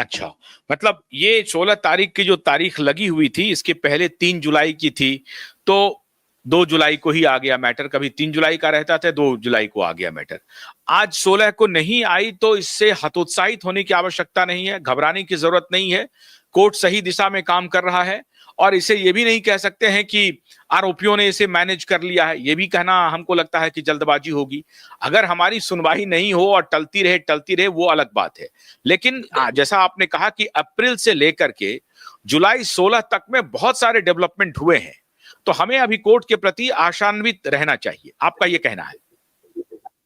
अच्छा, मतलब ये 16 तारीख की जो तारीख लगी हुई थी, इसके पहले 3 जुलाई की थी, तो 2 जुलाई को ही आ गया मैटर। कभी 3 जुलाई का रहता था, 2 जुलाई को आ गया मैटर। आज 16 को नहीं आई तो इससे हतोत्साहित होने की आवश्यकता नहीं है, घबराने की जरूरत नहीं है। कोर्ट सही दिशा में काम कर रहा है, और इसे ये भी नहीं कह सकते हैं कि आरोपियों ने इसे मैनेज कर लिया है। ये भी कहना हमको लगता है कि जल्दबाजी होगी। अगर हमारी सुनवाई नहीं हो और टलती रहे वो अलग बात है। लेकिन जैसा आपने कहा कि अप्रैल से लेकर के जुलाई 16 तक में बहुत सारे डेवलपमेंट हुए हैं, तो हमें अभी कोर्ट के प्रति आशान्वित रहना चाहिए, आपका ये कहना है?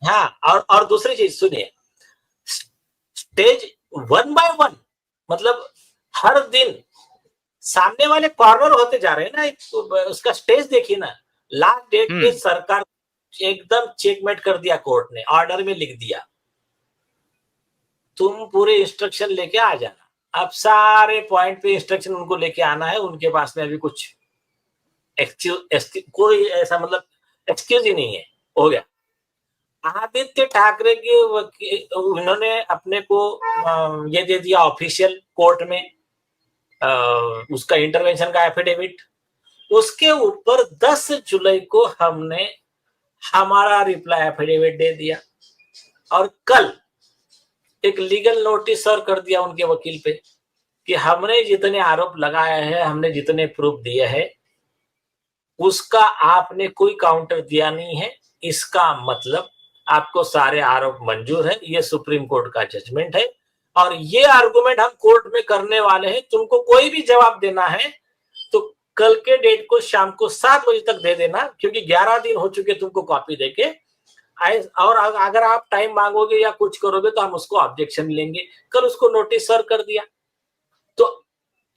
हाँ, और दूसरी चीज सुनिए, स्टेज 1 बाय 1, मतलब हर दिन सामने वाले कॉर्नर होते जा रहे हैं ना, उसका स्टेज देखिए ना। लास्ट डेट पे सरकार एकदम चेकमेट कर दिया, कोर्ट ने ऑर्डर में लिख दिया तुम पूरे इंस्ट्रक्शन लेके आ जाना। अब सारे पॉइंट पे इंस्ट्रक्शन उनको लेके आना है, उनके पास में अभी कुछ कोई ऐसा मतलब एक्सक्यूज ही नहीं है, हो गया। आदित्य ठाकरे के उन्होंने अपने को ये दे दिया ऑफिशियल कोर्ट में, उसका इंटरवेंशन का एफिडेविट। उसके ऊपर 10 जुलाई को हमने हमारा रिप्लाई एफिडेविट दे दिया, और कल एक लीगल नोटिस सर्व कर दिया उनके वकील पे कि हमने जितने आरोप लगाए हैं, हमने जितने प्रूफ दिए हैं, उसका आपने कोई काउंटर दिया नहीं है। इसका मतलब आपको सारे आरोप मंजूर है, ये सुप्रीम कोर्ट का जजमेंट है, और ये आर्गुमेंट हम कोर्ट में करने वाले हैं। तुमको कोई भी जवाब देना है तो कल के डेट को शाम को 7 बजे तक दे देना, क्योंकि 11 दिन हो चुके तुमको कॉपी देके। और अगर आप टाइम मांगोगे या कुछ करोगे तो हम उसको ऑब्जेक्शन लेंगे। कल उसको नोटिस सर्व कर दिया, तो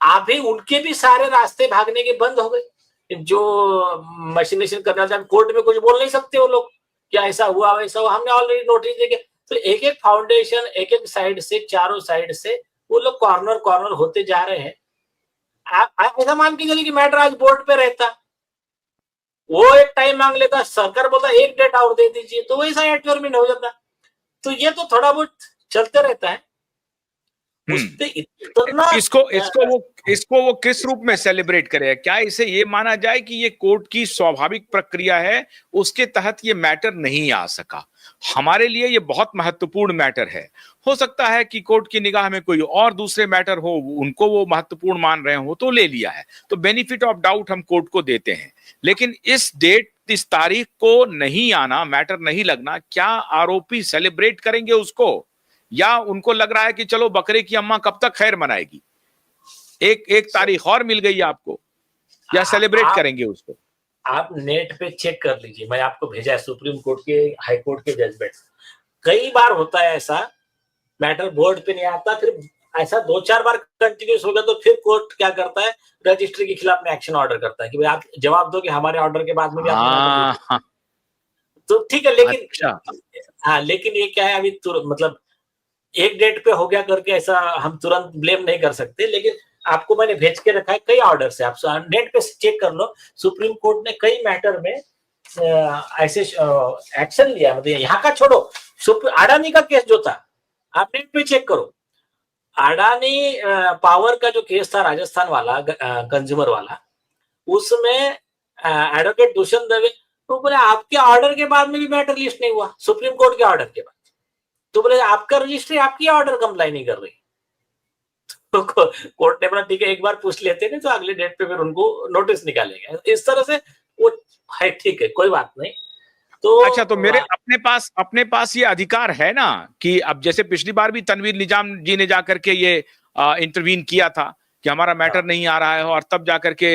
अभी उनके भी सारे रास्ते भागने के बंद हो गए। जो मशीनेशन करना चाहते, कोर्ट में कुछ बोल नहीं सकते वो लोग, क्या ऐसा हुआ वैसा हुआ, हमने ऑलरेडी नोटिस देके। तो एक एक फाउंडेशन, एक एक साइड से, चारों साइड से वो लोग कॉर्नर होते जा रहे हैं। आप ऐसा मान के चलिए कि मैटर आज बोर्ड पे रहता, वो एक टाइम मांग लेता, सरकार बोलता एक डेट और दे दीजिए, तो वैसा एडजर्नमेंट हो जाता। तो ये तो थोड़ा बहुत चलते रहता है। इतना इसको वो किस रूप में सेलिब्रेट करे? क्या इसे ये माना जाए कि ये कोर्ट की स्वाभाविक प्रक्रिया है, उसके तहत ये मैटर नहीं आ सका? हमारे लिए ये बहुत महत्वपूर्ण मैटर है। हो सकता है कि कोर्ट की निगाह में कोई और दूसरे मैटर हो, उनको वो महत्वपूर्ण मान रहे हो, तो ले लिया है, तो बेनिफिट ऑफ डाउट हम कोर्ट को देते हैं। लेकिन इस तारीख को नहीं आना, मैटर नहीं लगना, क्या आरोपी सेलिब्रेट करेंगे उसको, या उनको लग रहा है कि चलो बकरे की अम्मा कब तक खैर मनाएगी, एक तारीख और मिल गई आपको, या सेलिब्रेट करेंगे उसको? आप नेट पे चेक कर लीजिए, मैं आपको भेजा है सुप्रीम कोर्ट के, हाई कोर्ट के जजमेंट। कई बार होता है ऐसा, मैटर बोर्ड पे नहीं आता, फिर ऐसा 2-4 बार कंटिन्यूस होगा तो फिर कोर्ट क्या करता है, रजिस्ट्री के खिलाफ में एक्शन ऑर्डर करता है कि भाई आप जवाब दो कि हमारे ऑर्डर के बाद में भी आप। तो ठीक है, लेकिन अच्छा। हाँ, लेकिन ये क्या है, अभी मतलब एक डेट पे हो गया करके ऐसा हम तुरंत ब्लेम नहीं कर सकते। लेकिन आपको मैंने भेज के रखा है कई ऑर्डर से, आप नेट पे चेक कर लो। सुप्रीम कोर्ट ने कई मैटर में ऐसे एक्शन लिया, मतलब यहाँ का छोड़ो, अडानी का केस जो था, आप नेट पे चेक करो। अडानी पावर का जो केस था राजस्थान वाला, कंज्यूमर वाला, उसमें एडवोकेट दुष्यंत दवे तो बोले आपके ऑर्डर के बाद में भी मैटर लिस्ट नहीं हुआ, सुप्रीम कोर्ट के ऑर्डर के बाद। तो बोले आपका रजिस्ट्री आपकी ऑर्डर कंप्लाई नहीं कर रही। तो कोर्ट ने बोला ठीक है, एक बार पूछ लेते हैं तो अगले डेट पे फिर उनको नोटिस निकालेंगे। इस तरह से वो है, ठीक है, कोई बात नहीं। तो अच्छा, तो मेरे अपने पास ये अधिकार है ना कि अब जैसे पिछली बार भी तनवीर निजाम जी ने जाकर के ये इंटरवीन किया था कि हमारा मैटर नहीं आ रहा है, और तब जाकर के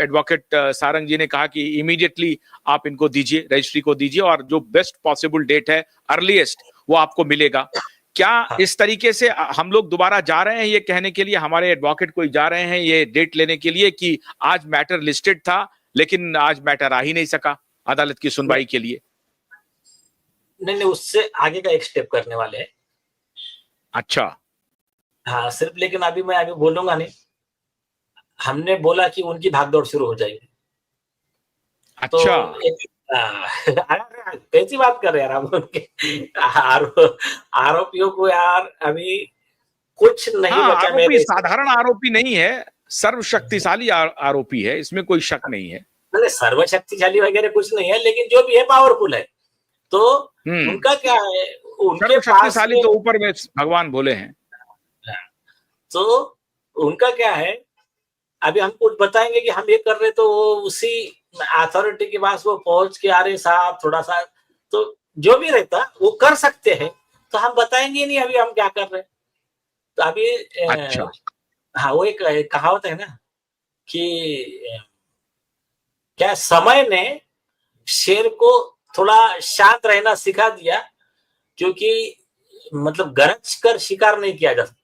एडवोकेट सारंग जी ने कहा कि इमीडिएटली आप इनको दीजिए, रजिस्ट्री को दीजिए, और जो बेस्ट पॉसिबल डेट है, अर्लीस्ट, वो आपको मिलेगा। क्या इस तरीके से हम लोग दोबारा जा रहे हैं ये कहने के लिए, हमारे एडवोकेट कोई जा रहे हैं ये डेट लेने के लिए कि आज मैटर लिस्टेड था लेकिन आज मैटर आ ही नहीं सका अदालत की सुनवाई के लिए? नहीं, उससे आगे का एक स्टेप करने वाले हैं। अच्छा। हाँ, सिर्फ, लेकिन अभी मैं अभी बोलूंगा नहीं। हमने बोला कि उनकी भागदौड़ शुरू हो जाएगी। अच्छा। तो कैसी बात कर रहे हैं यार हम उनके आरोपियों को यार। अभी कुछ नहीं हाँ, बचा आरोपी मेरे। साधारण आरोपी नहीं है, सर्वशक्तिशाली आरोपी है, इसमें कोई शक नहीं है। मैंने सर्वशक्तिशाली वगैरह कुछ नहीं है, लेकिन जो भी है पावरफुल है। तो हम्म। उनका क्या है, उनके पास सर्वशक्तिशाली में, तो ऊपर में भगवान भोले हैं। तो उनका क्या है, अभी हम कुछ बताएंगे कि हम ये कर रहे, तो वो उसी अथॉरिटी के पास वो पहुंच के, अरे साहब थोड़ा सा, तो जो भी रहता वो कर सकते हैं, तो हम बताएंगे नहीं अभी हम क्या कर रहे हैं। तो अभी अच्छा। हाँ, वो एक कहावत है ना कि क्या समय ने शेर को थोड़ा शांत रहना सिखा दिया, क्योंकि मतलब गरज कर शिकार नहीं किया जा सकता।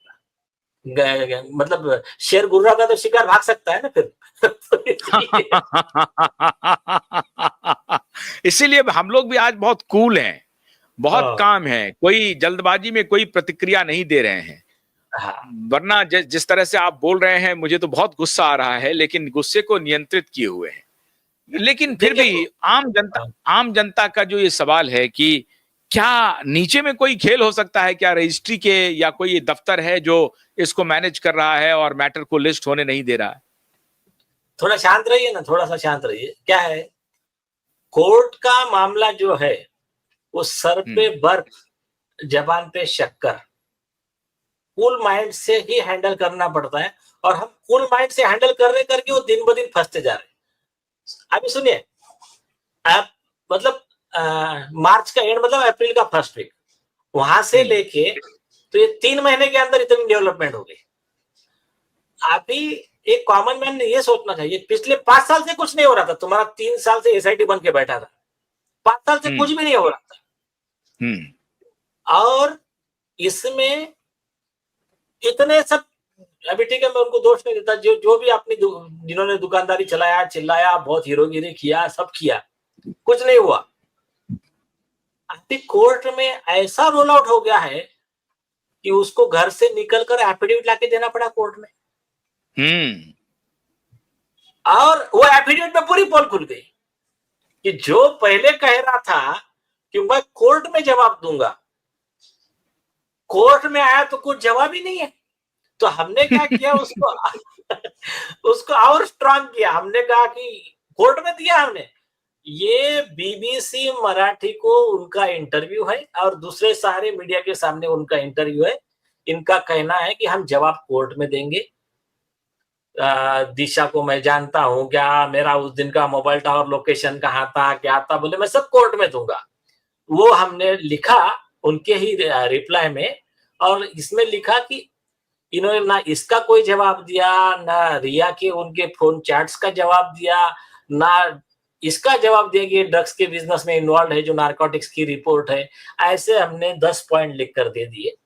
मतलब शेर गुर्रा का तो शिकार भाग सकता है ना फिर। तो इसलिए इसीलिए हम लोग भी आज बहुत कूल हैं, बहुत हाँ, काम है, कोई जल्दबाजी में कोई प्रतिक्रिया नहीं दे रहे हैं। हाँ, वरना जिस तरह से आप बोल रहे हैं मुझे तो बहुत गुस्सा आ रहा है, लेकिन गुस्से को नियंत्रित किए हुए हैं। लेकिन फिर देखिए, भी आम जनता का जो ये सवाल है कि क्या नीचे में कोई खेल हो सकता है, क्या रजिस्ट्री के या कोई दफ्तर है जो इसको मैनेज कर रहा है और मैटर को लिस्ट होने नहीं दे रहा है? थोड़ा शांत रहिए ना, थोड़ा सा शांत रहिए। क्या है, कोर्ट का मामला जो है, वो सर पे हम्म। बर्फ, जबान पे शक्कर, कूल माइंड से ही हैंडल करना पड़ता है। और हम कूल माइंड से हैंडल कर रहे करके वो दिन ब दिन फंसते जा रहे हैं। अभी सुनिए, आप मतलब मार्च का एंड मतलब अप्रैल का फर्स्ट वीक, वहां से हम्म। लेके तो ये 3 महीने के अंदर इतनी डेवलपमेंट हो गई। अभी एक कॉमन मैन ने ये सोचना चाहिए, पिछले 5 साल से कुछ नहीं हो रहा था, तुम्हारा 3 साल से एसआईटी बन के बैठा था, 5 साल से कुछ हम्म। भी नहीं हो रहा था। हम्म। और इसमें इतने सब, अभी ठीक है मैं उनको दोष नहीं देता, जो जो भी अपनी जिन्होंने दुकानदारी चलाया, चिल्लाया, बहुत हीरोगिरी किया, सब किया, कुछ नहीं हुआ। अभी कोर्ट में ऐसा रोल आउट हो गया है कि उसको घर से निकलकर एफिडेविट लाके देना पड़ा कोर्ट में। हम्म। और वो एफिडेविट में पूरी पोल खुल गई कि जो पहले कह रहा था कि मैं कोर्ट में जवाब दूंगा, कोर्ट में आया तो कुछ जवाब ही नहीं है। तो हमने क्या किया, उसको उसको और स्ट्रांग किया। हमने कहा कि कोर्ट में दिया हमने, ये बीबीसी मराठी को उनका इंटरव्यू है और दूसरे सारे मीडिया के सामने उनका इंटरव्यू है। इनका कहना है कि हम जवाब कोर्ट में देंगे। दिशा को मैं जानता हूं क्या, मेरा उस दिन का मोबाइल टावर लोकेशन कहाँ था, क्या था, बोले मैं सब कोर्ट में दूंगा। वो हमने लिखा उनके ही रिप्लाई में, और इसमें लिखा कि इन्होंने ना इसका कोई जवाब दिया, ना रिया के उनके फोन चैट्स का जवाब दिया, ना इसका जवाब दिया कि ये ड्रग्स के बिजनेस में इन्वॉल्व है, जो नारकोटिक्स की रिपोर्ट है। ऐसे हमने 10 पॉइंट लिख कर दे दिए।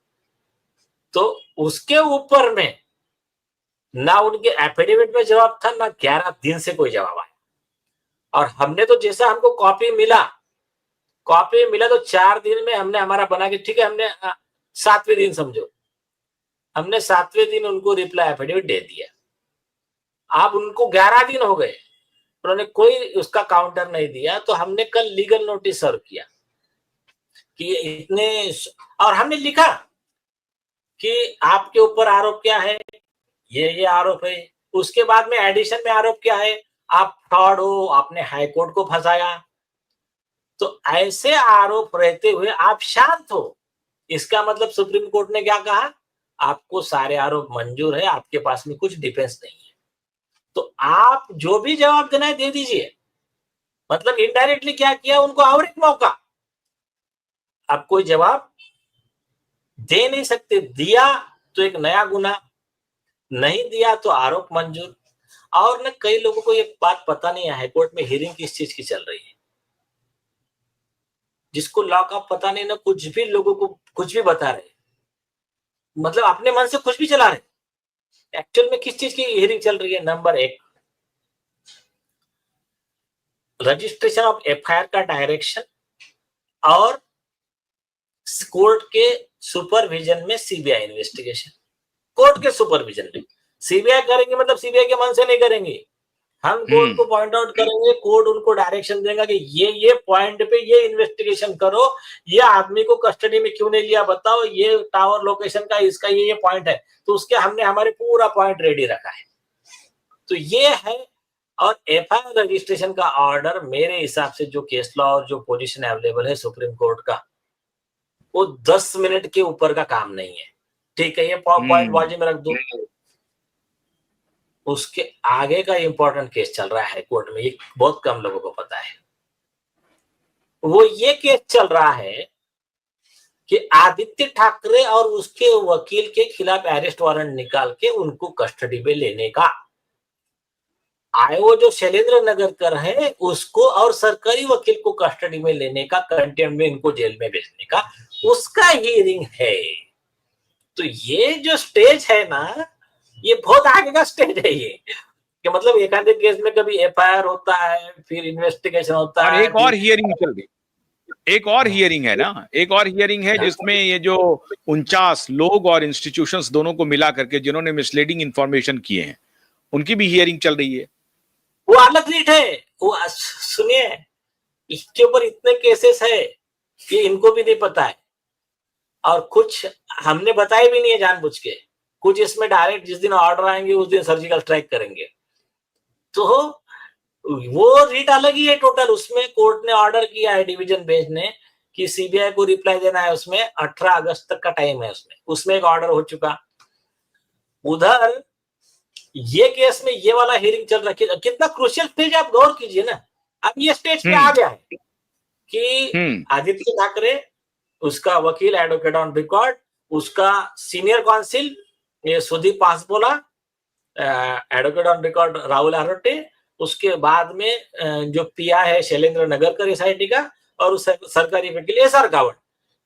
तो उसके ऊपर में ना उनके एफिडेविट में जवाब था, ना 11 दिन से कोई जवाब आया। और हमने तो जैसा हमको कॉपी मिला तो 4 दिन में हमने हमारा बना के, ठीक है, हमने 7वें दिन समझो, हमने 7वें दिन उनको रिप्लाई एफिडेविट दे दिया। अब उनको 11 दिन हो गए, उन्होंने कोई उसका काउंटर नहीं दिया। तो हमने कल लीगल नोटिस सर्व किया कि इतने, और हमने लिखा कि आपके ऊपर आरोप क्या है, ये आरोप है। उसके बाद में एडिशन में आरोप क्या है, आप फ्रॉड हो, आपने हाई कोर्ट को फंसाया। तो ऐसे आरोप रहते हुए आप शांत हो, इसका मतलब सुप्रीम कोर्ट ने क्या कहा, आपको सारे आरोप मंजूर है, आपके पास में कुछ डिफेंस नहीं है, तो आप जो भी जवाब देना है दे दीजिए। मतलब इनडायरेक्टली क्या किया, उनको और एक मौका। आप कोई जवाब दे नहीं सकते, दिया तो एक नया गुना, नहीं दिया तो आरोप मंजूर। और न कई लोगों को ये बात पता नहीं है, हाईकोर्ट में हियरिंग किस चीज की चल रही है। जिसको लॉ का पता नहीं, ना कुछ भी लोगों को कुछ भी बता रहे, मतलब अपने मन से कुछ भी चला रहे। एक्चुअल में किस चीज की हियरिंग चल रही है, नंबर 1, रजिस्ट्रेशन ऑफ एफआईआर का डायरेक्शन और कोर्ट के सुपरविजन में सीबीआई इन्वेस्टिगेशन। कोर्ट के सुपरविजन में सीबीआई करेंगे, मतलब सीबीआई के मन से नहीं करेंगे, हम कोर्ट को पॉइंट आउट करेंगे, कोर्ट उनको डायरेक्शन देगा कि ये पॉइंट पे ये इन्वेस्टिगेशन करो, ये आदमी को कस्टडी में क्यों नहीं लिया बताओ, ये टावर लोकेशन का इसका ये पॉइंट है, तो उसके हमने हमारे पूरा पॉइंट रेडी रखा है। तो ये है। और एफआईआर रजिस्ट्रेशन का ऑर्डर मेरे हिसाब से जो केस लॉ और जो पोजीशन अवेलेबल है सुप्रीम कोर्ट का, वो 10 मिनट के ऊपर का काम नहीं है। ठीक है, ये पॉइंट बाजू में रख दो। उसके आगे का इंपॉर्टेंट केस चल रहा है कोर्ट में, ये बहुत कम लोगों को पता है। वो ये केस चल रहा है कि आदित्य ठाकरे और उसके वकील के खिलाफ अरेस्ट वारंट निकाल के उनको कस्टडी में लेने का, आए वो जो शैलेंद्र नगरकर है उसको और सरकारी वकील को कस्टडी में लेने का, कंटेम्प्ट में इनको जेल में भेजने का, उसका हियरिंग है। तो ये जो स्टेज है ना, ये बहुत आगे का स्टेज है ये, कि मतलब एक आधे केस में कभी एफआईआर होता है, फिर इन्वेस्टिगेशन होता है, एक और हियरिंग चल रही, एक और हियरिंग है ना, एक और हियरिंग है जिसमें ये जो 49 लोग और इंस्टीट्यूशंस दोनों को मिला करके जिन्होंने मिसलीडिंग इंफॉर्मेशन किए हैं, उनकी भी हियरिंग चल रही है। वो अलग रीट है। वो सुनिए, इसके ऊपर इतने केसेस है कि इनको भी नहीं पता है, और कुछ हमने बताए भी नहीं है जानबूझ के, कुछ इसमें डायरेक्ट जिस दिन ऑर्डर आएंगे उस दिन सर्जिकल स्ट्राइक करेंगे। तो वो रीट अलग ही है टोटल। उसमें कोर्ट ने ऑर्डर किया है डिवीजन बेंच ने कि सीबीआई को रिप्लाई देना है, उसमें 18 अगस्त तक का टाइम है। उसमें एक ऑर्डर हो चुका। उधर ये केस में ये वाला हियरिंग चल रहा है। कितना क्रूशियल स्टेज, आप गौर कीजिए ना। अब ये स्टेज पे आ गया है कि आदित्य ठाकरे, उसका वकील एडवोकेट ऑन रिकॉर्ड, उसका सीनियर काउंसिल ये Sudeep Pasbola, advocate on record Rahul Arote, उसके बाद में जो पिया है शैलेंद्र नगरकर एसआईटी का, और उस सरकारी वकील एसआर गावट,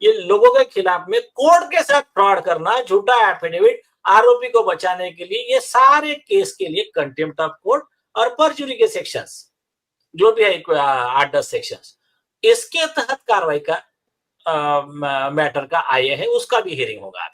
ये लोगों के खिलाफ में कोर्ट के साथ फ्रॉड करना, झूठा एफिडेविट, आरोपी को बचाने के लिए, ये सारे केस के लिए कंटेम्प्ट ऑफ कोर्ट और परजुरी के सेक्शंस जो भी है 8-10 सेक्शंस, इसके तहत कार्रवाई का मैटर का आए है, उसका भी हियरिंग होगा।